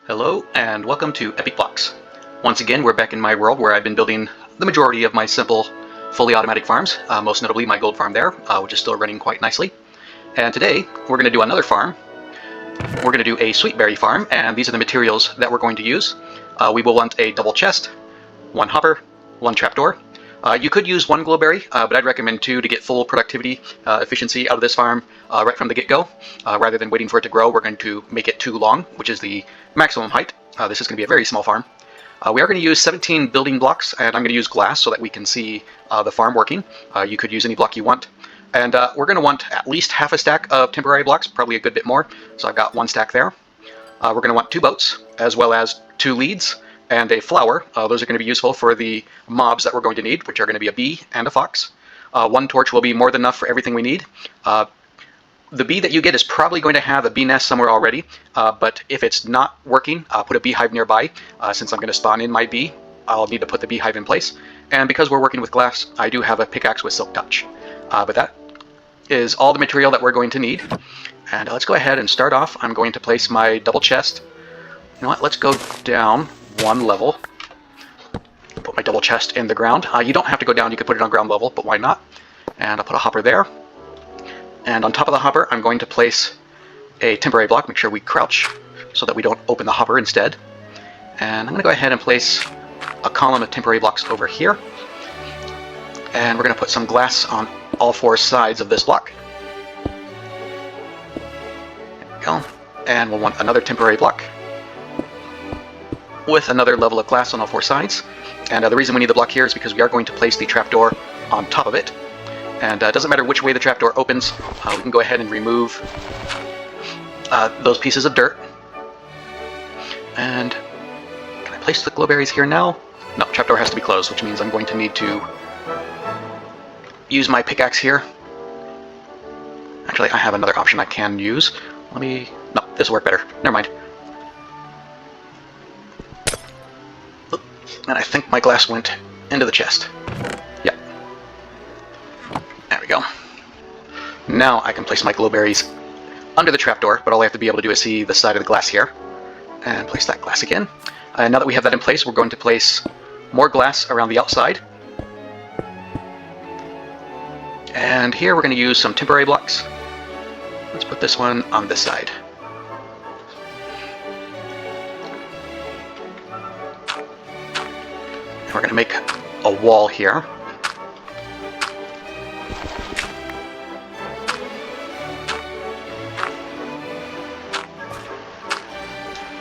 Hello and welcome to Epic Blocks. Once again, we're back in my world where I've been building the majority of my simple, fully automatic farms, most notably my gold farm there, which is still running quite nicely. And today, we're going to do another farm. We're going to do a sweet berry farm, and these are the materials that we're going to use. We will want a double chest, one hopper, one trapdoor. You could use one glowberry, but I'd recommend two to get full productivity, efficiency out of this farm right from the get-go. Rather than waiting for it to grow, we're going to make it too long, which is the maximum height. This is going to be a very small farm. We are going to use 17 building blocks, and I'm going to use glass so that we can see the farm working. You could use any block you want. And we're going to want at least half a stack of temporary blocks, probably a good bit more. So I've got one stack there. We're going to want 2 boats, as well as 2 leads, and a flower. Those are going to be useful for the mobs that we're going to need, which are going to be a bee and a fox. 1 torch will be more than enough for everything we need. The bee that you get is probably going to have a bee nest somewhere already, but if it's not working, put a beehive nearby. Since I'm going to spawn in my bee, I'll need to put the beehive in place. And because we're working with glass, I do have a pickaxe with silk touch. But that is all the material that we're going to need. And let's go ahead and start off. I'm going to place my double chest. You know what, let's go down 1 level. Put my double chest in the ground. You don't have to go down, you could put it on ground level, but why not? And I'll put a hopper there. And on top of the hopper, I'm going to place a temporary block. Make sure we crouch so that we don't open the hopper instead. And I'm going to go ahead and place a column of temporary blocks over here. And we're going to put some glass on all 4 sides of this block. There we go. And we'll want another temporary block with another level of glass on all 4 sides. And the reason we need the block here is because we are going to place the trapdoor on top of it. And it doesn't matter which way the trapdoor opens, we can go ahead and remove those pieces of dirt. And can I place the glowberries here now? No, trapdoor has to be closed, which means I'm going to need to use my pickaxe here. Actually, I have another option I can use. No, this will work better. Never mind. And I think my glass went into the chest. Yep. There we go. Now I can place my glowberries under the trapdoor, but all I have to be able to do is see the side of the glass here. And place that glass again. And now that we have that in place, we're going to place more glass around the outside. And here we're going to use some temporary blocks. Let's put this one on this side. We're going to make a wall here.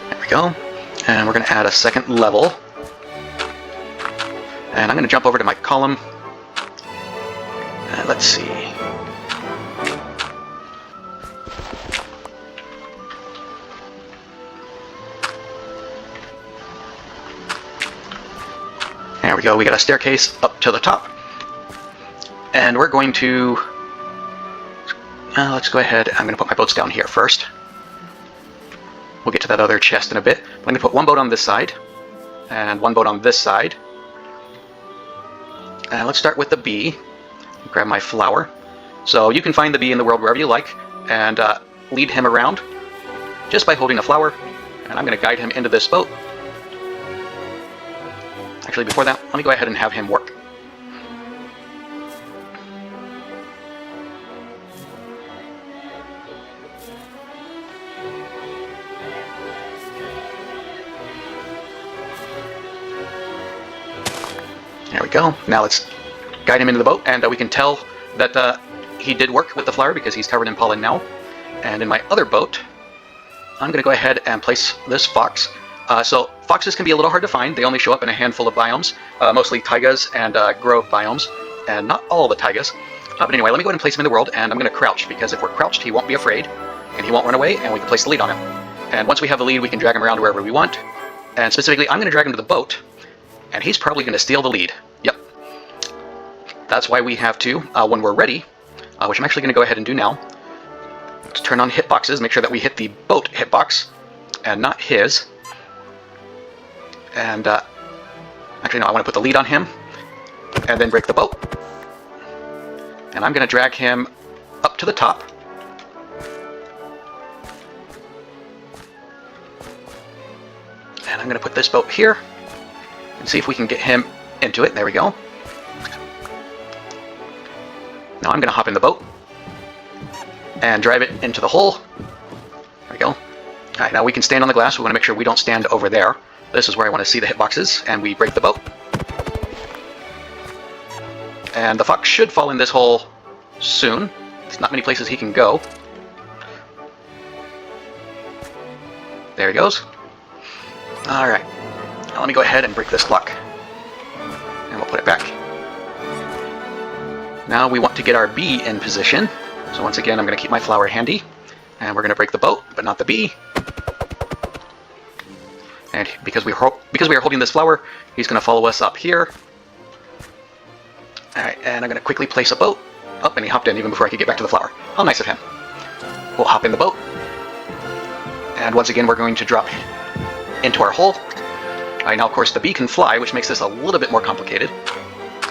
There we go. And we're going to add a second level. And I'm going to jump over to my column. And let's see. There we go, we got a staircase up to the top. And we're going to, let's go ahead, I'm going to put my boats down here first. We'll get to that other chest in a bit. I'm going to put 1 boat on this side, and 1 boat on this side. And let's start with the bee. Grab my flower. So you can find the bee in the world wherever you like, and lead him around just by holding a flower. And I'm going to guide him into this boat. Actually, before that, let me go ahead and have him work. There we go. Now let's guide him into the boat, and we can tell that he did work with the flower because he's covered in pollen now. And in my other boat, I'm going to go ahead and place this fox. So foxes can be a little hard to find. They only show up in a handful of biomes, mostly taigas and grove biomes, and not all the taigas. But anyway, let me go ahead and place him in the world, and I'm going to crouch, because if we're crouched, he won't be afraid, and he won't run away, and we can place the lead on him. And once we have the lead, we can drag him around wherever we want. And specifically, I'm going to drag him to the boat, and he's probably going to steal the lead. Yep. That's why we have to, when we're ready, which I'm actually going to go ahead and do now, let's turn on hitboxes, make sure that we hit the boat hitbox, and not his. And actually, no, I want to put the lead on him and then break the boat. And I'm going to drag him up to the top. And I'm going to put this boat here and see if we can get him into it. There we go. Now I'm going to hop in the boat and drive it into the hole. There we go. Alright, now we can stand on the glass. We want to make sure we don't stand over there. This is where I want to see the hitboxes, and we break the boat. And the fox should fall in this hole soon. There's not many places he can go. There he goes. Alright, now let me go ahead and break this block. And we'll put it back. Now we want to get our bee in position. So once again, I'm going to keep my flower handy. And we're going to break the boat, but not the bee. And because we are holding this flower, he's going to follow us up here. Alright, and I'm going to quickly place a boat. Oh, and he hopped in even before I could get back to the flower. How nice of him. We'll hop in the boat. And once again, we're going to drop into our hole. Alright, now of course the bee can fly, which makes this a little bit more complicated.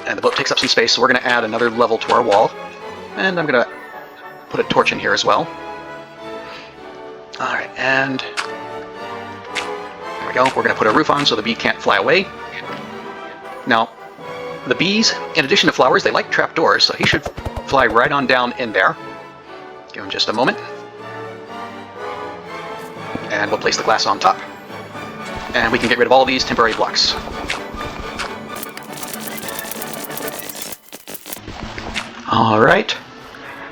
And the boat takes up some space, so we're going to add another level to our wall. And I'm going to put a torch in here as well. Alright, and there we go. We're going to put a roof on so the bee can't fly away. Now, the bees, in addition to flowers, they like trapdoors, so he should fly right on down in there. Give him just a moment. And we'll place the glass on top. And we can get rid of all these temporary blocks. Alright.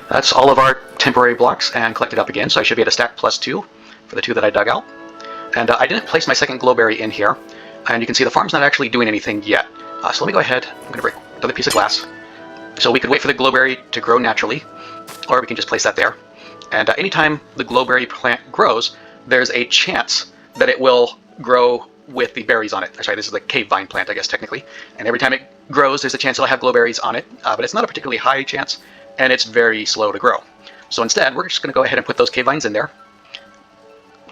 That's all of our temporary blocks and collected up again, so I should be at a stack plus 2 for the 2 that I dug out. And I didn't place my second glowberry in here, and you can see the farm's not actually doing anything yet. So let me go ahead. I'm going to break another piece of glass. So we could wait for the glowberry to grow naturally, or we can just place that there. And anytime the glowberry plant grows, there's a chance that it will grow with the berries on it. Sorry, this is the cave vine plant, I guess, technically. And every time it grows, there's a chance it'll have glowberries on it, but it's not a particularly high chance, and it's very slow to grow. So instead, we're just going to go ahead and put those cave vines in there.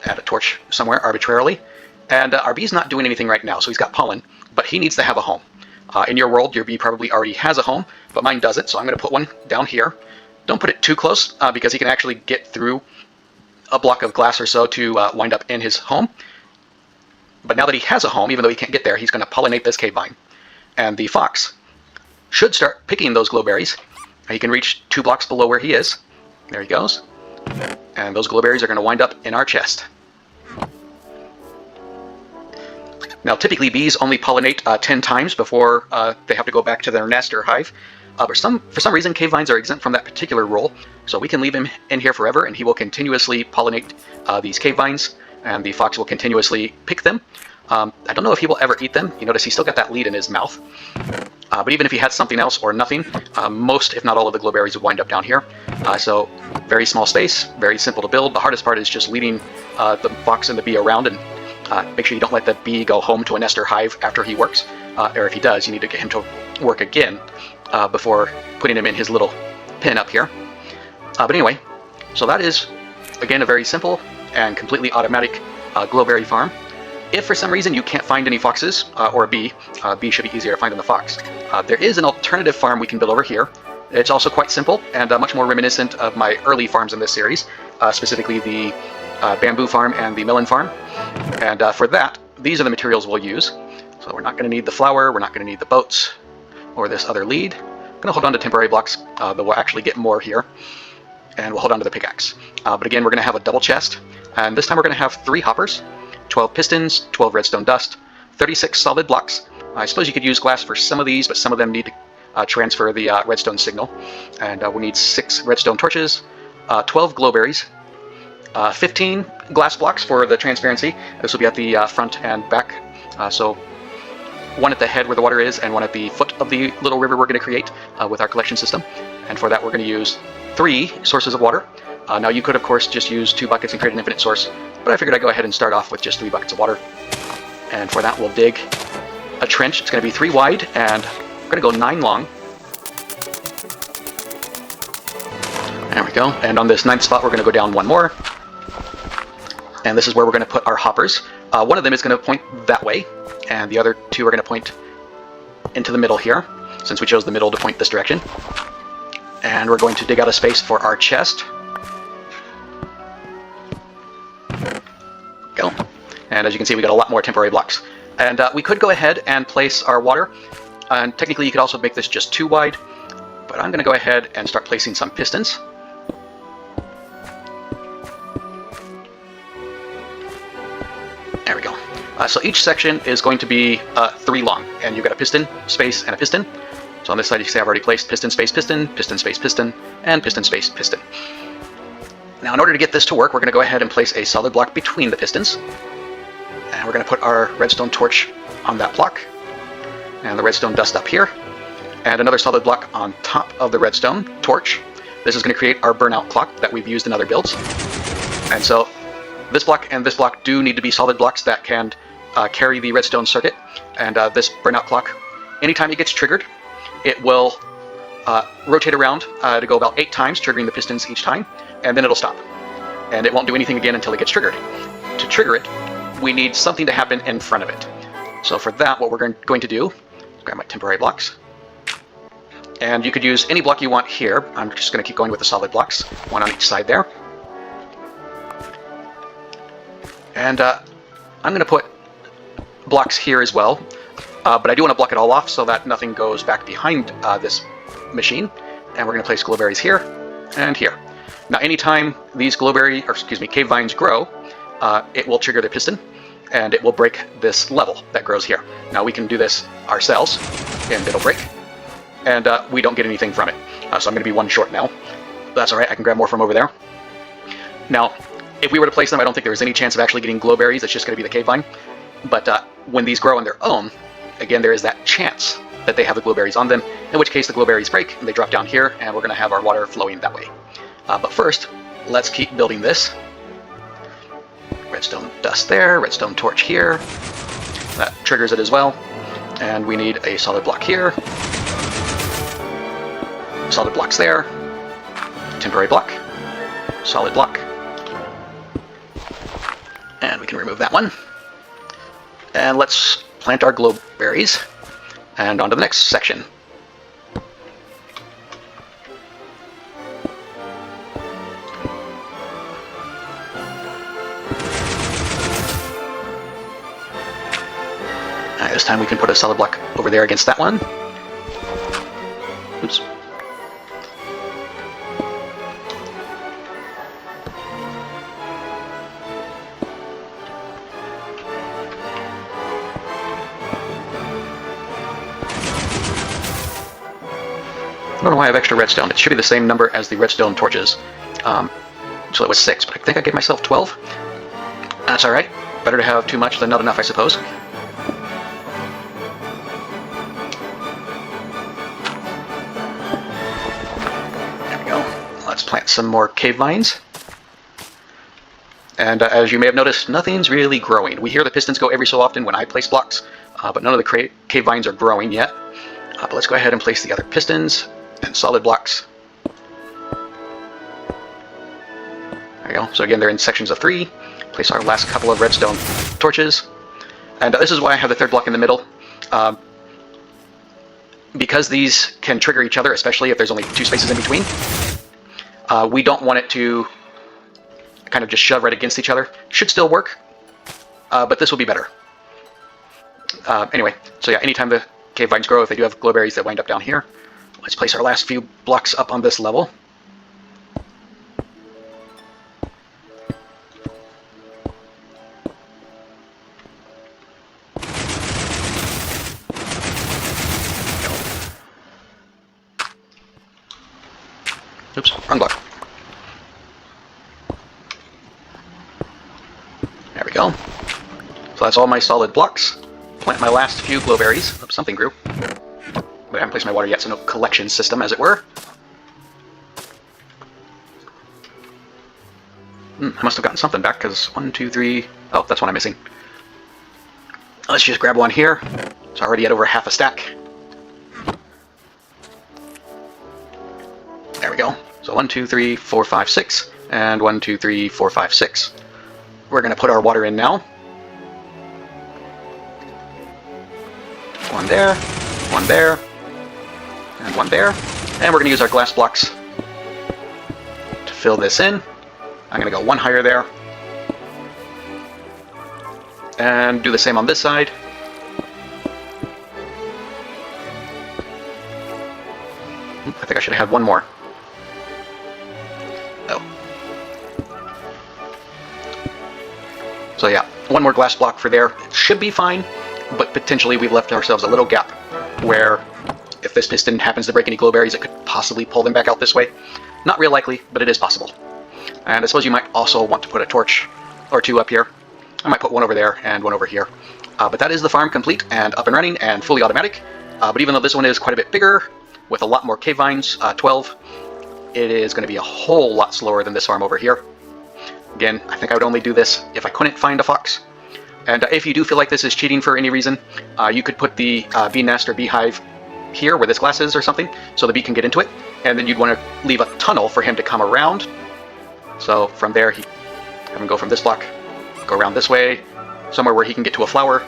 Add a torch somewhere arbitrarily. And our bee's not doing anything right now, so he's got pollen, but he needs to have a home. In your world, your bee probably already has a home, but mine doesn't, so I'm going to put one down here. Don't put it too close, because he can actually get through a block of glass or so to wind up in his home. But now that he has a home, even though he can't get there, he's going to pollinate this cave vine. And the fox should start picking those glowberries. He can reach 2 blocks below where he is. There he goes. And those glowberries are going to wind up in our chest. Now, typically bees only pollinate 10 times before they have to go back to their nest or hive. But for some reason, cave vines are exempt from that particular rule. So we can leave him in here forever, and he will continuously pollinate these cave vines, and the fox will continuously pick them. I don't know if he will ever eat them. You notice he's still got that lead in his mouth. But even if he had something else or nothing, most, if not all of the glowberries would wind up down here. So very small space, very simple to build. The hardest part is just leading the fox and the bee around, and make sure you don't let the bee go home to a nest or hive after he works. Or if he does, you need to get him to work again before putting him in his little pen up here. But anyway, so that is, again, a very simple and completely automatic glowberry farm. If for some reason you can't find any foxes or a bee, bee should be easier to find than the fox. There is an alternative farm we can build over here. It's also quite simple and much more reminiscent of my early farms in this series, specifically the bamboo farm and the melon farm. And for that, these are the materials we'll use. So we're not going to need the flour, we're not going to need the boats, or this other lead. I'm going to hold on to temporary blocks, but we'll actually get more here. And we'll hold on to the pickaxe. But again, we're going to have a double chest. And this time we're going to have 3 hoppers, 12 pistons, 12 redstone dust, 36 solid blocks. I suppose you could use glass for some of these, but some of them need to transfer the redstone signal. And we'll need 6 redstone torches, 12 glowberries, 15 glass blocks for the transparency. This will be at the front and back. So one at the head where the water is, and one at the foot of the little river we're going to create with our collection system. And for that, we're going to use 3 sources of water. Now you could, of course, just use 2 buckets and create an infinite source, but I figured I'd go ahead and start off with just 3 buckets of water. And for that, we'll dig a trench. It's going to be 3 wide, and we're going to go 9 long. There we go. And on this 9th spot, we're going to go down 1 more. And this is where we're going to put our hoppers. One of them is going to point that way, and the other 2 are going to point into the middle here, since we chose the middle to point this direction. And we're going to dig out a space for our chest. Go. And as you can see, we got a lot more temporary blocks. And we could go ahead and place our water. And technically, you could also make this just 2 wide. But I'm going to go ahead and start placing some pistons. There we go. So each section is going to be 3 long. And you've got a piston, space, and a piston. So on this side, you can see I've already placed piston, space, piston, piston, space, piston, and piston, space, piston. Now, in order to get this to work, we're going to go ahead and place a solid block between the pistons. And we're going to put our redstone torch on that block. And the redstone dust up here. And another solid block on top of the redstone torch. This is going to create our burnout clock that we've used in other builds. And so this block and this block do need to be solid blocks that can carry the redstone circuit. And this burnout clock, anytime it gets triggered, it will rotate around to go about 8 times, triggering the pistons each time, and then it'll stop. And it won't do anything again until it gets triggered. To trigger it, we need something to happen in front of it. So for that, what we're going to do, grab my temporary blocks. And you could use any block you want here. I'm just going to keep going with the solid blocks, 1 on each side there. And I'm going to put blocks here as well. But I do want to block it all off so that nothing goes back behind this machine. And we're going to place glowberries here and here. Now, anytime these cave vines grow, it will trigger the piston, and it will break this level that grows here. Now, we can do this ourselves, and it'll break, and we don't get anything from it. So I'm going to be 1 short now. That's all right. I can grab more from over there. Now, if we were to place them, I don't think there's any chance of actually getting glowberries. It's just going to be the cave vine. But when these grow on their own, again, there is that chance that they have the glowberries on them, in which case the glowberries break and they drop down here, and we're going to have our water flowing that way. But first, let's keep building this. Redstone dust there, redstone torch here. That triggers it as well. And we need a solid block here. Solid blocks there. Temporary block. Solid block. And we can remove that one. And let's plant our glowberries. And on to the next section. This time we can put a solid block over there against that one. Oops. I don't know why I have extra redstone. It should be the same number as the redstone torches. So it was 6, but I think I gave myself 12. That's alright. Better to have too much than not enough, I suppose. There we go. Let's plant some more cave vines. And as you may have noticed, nothing's really growing. We hear the pistons go every so often when I place blocks, but none of the cave vines are growing yet. But let's go ahead and place the other pistons and solid blocks. There we go. So again, they're in sections of 3. Place our last couple of redstone torches. And this is why I have the 3rd block in the middle. Because these can trigger each other, especially if there's only 2 spaces in between, we don't want it to kind of just shove right against each other. Should still work, but this will be better. Anyway, so yeah, anytime the cave vines grow, if they do have glowberries that wind up down here, let's place our last few blocks up on this level. Oops, wrong block. There we go. So that's all my solid blocks. Plant my last few glowberries. Oops, something grew. But I haven't placed my water yet, so no collection system, as it were. I must have gotten something back, because 1, 2, 3... Oh, that's one I'm missing. Let's just grab one here. It's already at over half a stack. There we go. So 1, 2, 3, 4, 5, 6. And 1, 2, 3, 4, 5, 6. We're going to put our water in now. One there, and one there. And we're going to use our glass blocks to fill this in. I'm going to go one higher there. And do the same on this side. I think I should have had one more. Oh. So yeah, one more glass block for there. It should be fine, but potentially we've left ourselves a little gap where if this piston happens to break any glowberries, it could possibly pull them back out this way. Not real likely, but it is possible. And I suppose you might also want to put a torch or two up here. I might put one over there and one over here. But that is the farm complete and up and running and fully automatic. But even though this one is quite a bit bigger, with a lot more cave vines, 12, it is going to be a whole lot slower than this farm over here. Again, I think I would only do this if I couldn't find a fox. And if you do feel like this is cheating for any reason, you could put the bee nest or beehive here where this glass is or something, so the bee can get into it. And then you'd want to leave a tunnel for him to come around. So from there, have him go from this block, go around this way, somewhere where he can get to a flower.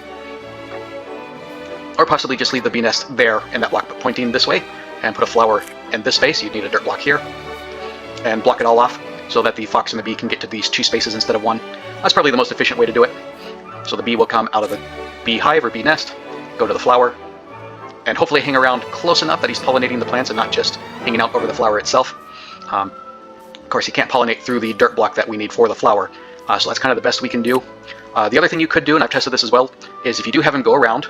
Or possibly just leave the bee nest there in that block, but pointing this way, and put a flower in this space. You'd need a dirt block here, and block it all off so that the fox and the bee can get to these two spaces instead of one. That's probably the most efficient way to do it. So the bee will come out of the beehive or bee nest, go to the flower, and hopefully hang around close enough that he's pollinating the plants and not just hanging out over the flower itself. Of course, he can't pollinate through the dirt block that we need for the flower, so that's kind of the best we can do. The other thing you could do, and I've tested this as well, is if you do have him go around,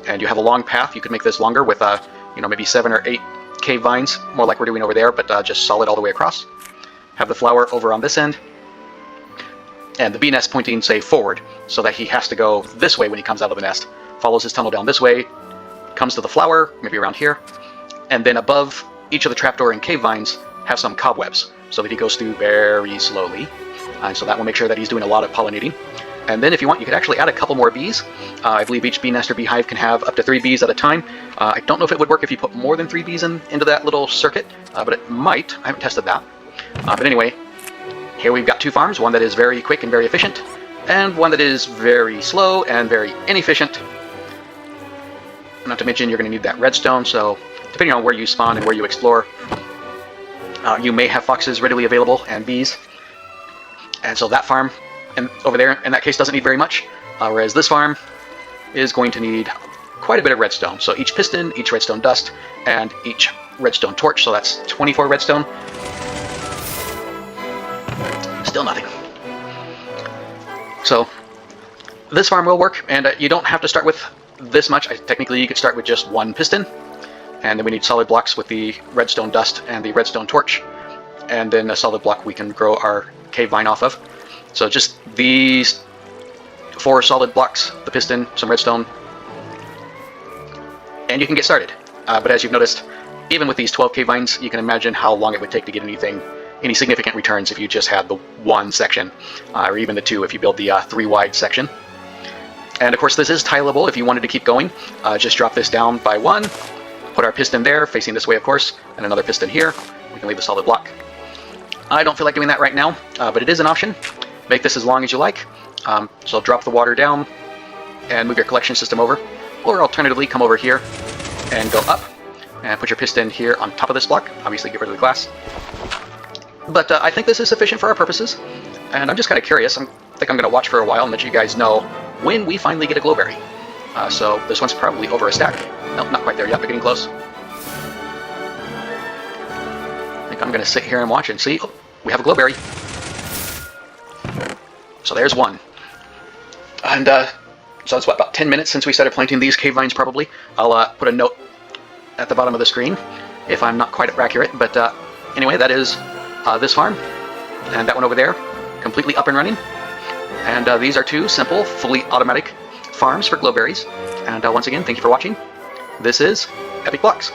and you have a long path, you could make this longer with maybe 7 or 8 cave vines, more like we're doing over there, but just solid all the way across. Have the flower over on this end, and the bee nest pointing, say, forward, so that he has to go this way when he comes out of the nest. Follows his tunnel down this way, comes to the flower, maybe around here, and then above each of the trapdoor and cave vines have some cobwebs, so that he goes through very slowly. So that will make sure that he's doing a lot of pollinating. And then if you want, you could actually add a couple more bees. I believe each bee nest or beehive can have up to 3 bees at a time. I don't know if it would work if you put more than 3 bees into that little circuit, but it might. I haven't tested that. But anyway, here we've got 2 farms, one that is very quick and very efficient, and one that is very slow and very inefficient. Not to mention you're going to need that redstone, so depending on where you spawn and where you explore, you may have foxes readily available and bees. And so that farm over there, in that case, doesn't need very much, whereas this farm is going to need quite a bit of redstone. So each piston, each redstone dust, and each redstone torch, so that's 24 redstone. Still nothing. So this farm will work, and you don't have to start with this much. Technically, you could start with just 1 piston, and then we need solid blocks with the redstone dust and the redstone torch, and then a solid block we can grow our cave vine off of. So just these 4 solid blocks, the piston, some redstone, and you can get started. But as you've noticed, even with these 12 cave vines, you can imagine how long it would take to get any significant returns if you just had the 1 section, or even the 2 if you build the 3 wide section. And of course this is tileable if you wanted to keep going. Just drop this down by 1, put our piston there, facing this way of course, and another piston here. We can leave a solid block. I don't feel like doing that right now, but it is an option. Make this as long as you like. So drop the water down and move your collection system over, or alternatively come over here and go up and put your piston here on top of this block. Obviously get rid of the glass. But I think this is sufficient for our purposes, and I'm just kind of curious. I think I'm going to watch for a while and let you guys know when we finally get a glowberry. So this one's probably over a stack. Nope, not quite there yet, but getting close. I think I'm going to sit here and watch and see. Oh, we have a glowberry. So there's one. And so it's what, about 10 minutes since we started planting these cave vines probably. I'll put a note at the bottom of the screen if I'm not quite accurate. But anyway, that is this farm. And that one over there, completely up and running. And these are 2 simple, fully automatic farms for glowberries. And once again, thank you for watching. This is Epic Blocks.